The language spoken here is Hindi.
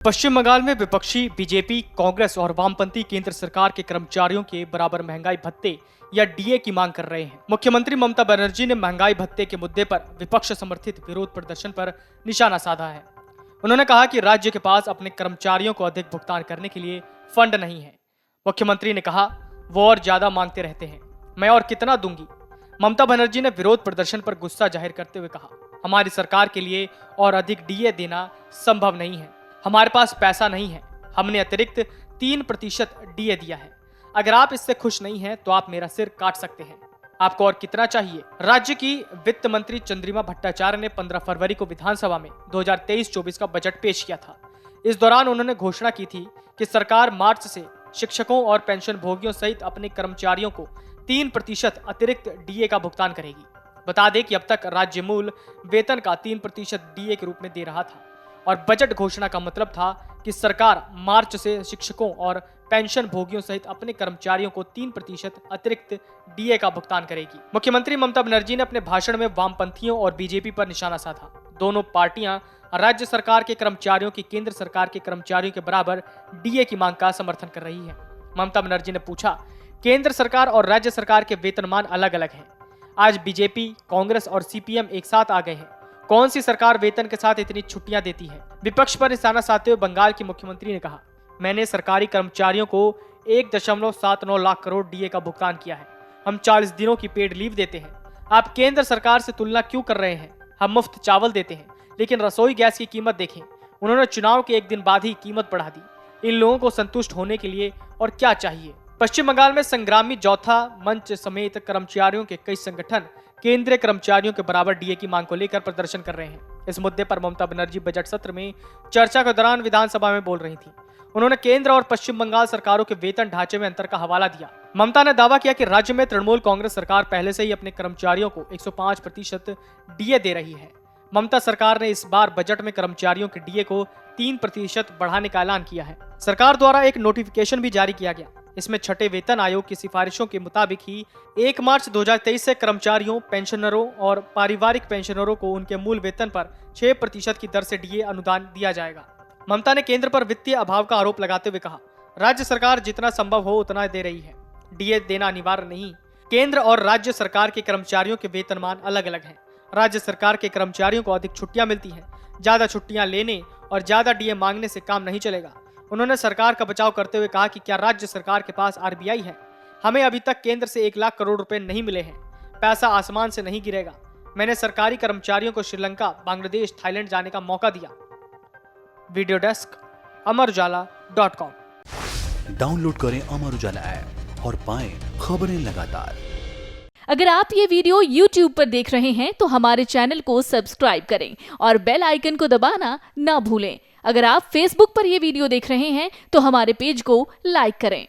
पश्चिम बंगाल में विपक्षी बीजेपी, कांग्रेस और वामपंथी केंद्र सरकार के कर्मचारियों के बराबर महंगाई भत्ते या डीए की मांग कर रहे हैं। मुख्यमंत्री ममता बनर्जी ने महंगाई भत्ते के मुद्दे पर विपक्ष समर्थित विरोध प्रदर्शन पर निशाना साधा है। उन्होंने कहा कि राज्य के पास अपने कर्मचारियों को अधिक भुगतान करने के लिए फंड नहीं है। मुख्यमंत्री ने कहा, वो और ज्यादा मांगते रहते हैं, मैं और कितना दूंगी। ममता बनर्जी ने विरोध प्रदर्शन पर गुस्सा जाहिर करते हुए कहा, हमारी सरकार के लिए और अधिक डीए देना संभव नहीं है। हमारे पास पैसा नहीं है। हमने अतिरिक्त 3% डीए दिया है। अगर आप इससे खुश नहीं हैं तो आप मेरा सिर काट सकते हैं। आपको और कितना चाहिए? राज्य की वित्त मंत्री चंद्रिमा भट्टाचार्य ने 15 फरवरी को विधानसभा में 2023-24 का बजट पेश किया था। इस दौरान उन्होंने घोषणा की थी कि सरकार मार्च से शिक्षकों और पेंशन भोगियों सहित अपने कर्मचारियों को 3% अतिरिक्त डीए का भुगतान करेगी। बता दें कि अब तक राज्य मूल वेतन का 3% डीए के रूप में दे रहा था और बजट घोषणा का मतलब था कि सरकार मार्च से शिक्षकों और पेंशन भोगियों सहित अपने कर्मचारियों को 3% अतिरिक्त डीए का भुगतान करेगी। मुख्यमंत्री ममता बनर्जी ने अपने भाषण में वामपंथियों और बीजेपी पर निशाना साधा। दोनों पार्टियां राज्य सरकार के कर्मचारियों की केंद्र सरकार के कर्मचारियों के बराबर डीए की मांग का समर्थन कर रही है। ममता बनर्जी ने पूछा, केंद्र सरकार और राज्य सरकार के वेतनमान अलग अलग हैं। आज बीजेपी, कांग्रेस और सीपीएम एक साथ आ गए हैं। कौन सी सरकार वेतन के साथ इतनी छुट्टियां देती है? विपक्ष पर निशाना साधते हुए बंगाल की मुख्यमंत्री ने कहा, मैंने सरकारी कर्मचारियों को 1.79 लाख करोड़ डीए का भुगतान किया है। हम 40 दिनों की पेड लीव देते हैं। आप केंद्र सरकार से तुलना क्यों कर रहे हैं? हम मुफ्त चावल देते हैं, लेकिन रसोई गैस की कीमत देखें। उन्होंने चुनाव के एक दिन बाद ही कीमत बढ़ा दी। इन लोगों को संतुष्ट होने के लिए और क्या चाहिए? पश्चिम बंगाल में संग्रामी चौथा मंच समेत कर्मचारियों के कई संगठन केंद्रीय कर्मचारियों के बराबर डीए की मांग को लेकर प्रदर्शन कर रहे हैं। इस मुद्दे पर ममता बनर्जी बजट सत्र में चर्चा के दौरान विधानसभा में बोल रही थी। उन्होंने केंद्र और पश्चिम बंगाल सरकारों के वेतन ढांचे में अंतर का हवाला दिया। ममता ने दावा किया कि राज्य में तृणमूल कांग्रेस सरकार पहले से ही अपने कर्मचारियों को 105% डीए दे रही है। ममता सरकार ने इस बार बजट में कर्मचारियों के डीए को 3% बढ़ाने का ऐलान किया है। सरकार द्वारा एक नोटिफिकेशन भी जारी किया गया। इसमें छठे वेतन आयोग की सिफारिशों के मुताबिक ही 1 मार्च 2023 से कर्मचारियों, पेंशनरों और पारिवारिक पेंशनरों को उनके मूल वेतन पर 6% की दर से डीए अनुदान दिया जाएगा। ममता ने केंद्र पर वित्तीय अभाव का आरोप लगाते हुए कहा, राज्य सरकार जितना संभव हो उतना दे रही है। डीए देना अनिवार्य नहीं। केंद्र और राज्य सरकार के कर्मचारियों के वेतनमान अलग अलग हैं। राज्य सरकार के कर्मचारियों को अधिक छुट्टियां मिलती हैं। ज्यादा छुट्टियां लेने और ज्यादा डीए मांगने से काम नहीं चलेगा। उन्होंने सरकार का बचाव करते हुए कहा कि क्या राज्य सरकार के पास आरबीआई है? हमें अभी तक केंद्र से 1 लाख करोड़ रुपए नहीं मिले हैं। पैसा आसमान से नहीं गिरेगा। मैंने सरकारी कर्मचारियों को श्रीलंका, बांग्लादेश, थाईलैंड जाने का मौका दिया। Video desk, amarujala.com। डाउनलोड करें अमर उजाला ऐप और पाएं खबरें लगातार। अगर आप ये वीडियो YouTube पर देख रहे हैं तो हमारे चैनल को सब्सक्राइब करें और बेल आइकन को दबाना ना भूलें। अगर आप Facebook पर ये वीडियो देख रहे हैं तो हमारे पेज को लाइक करें।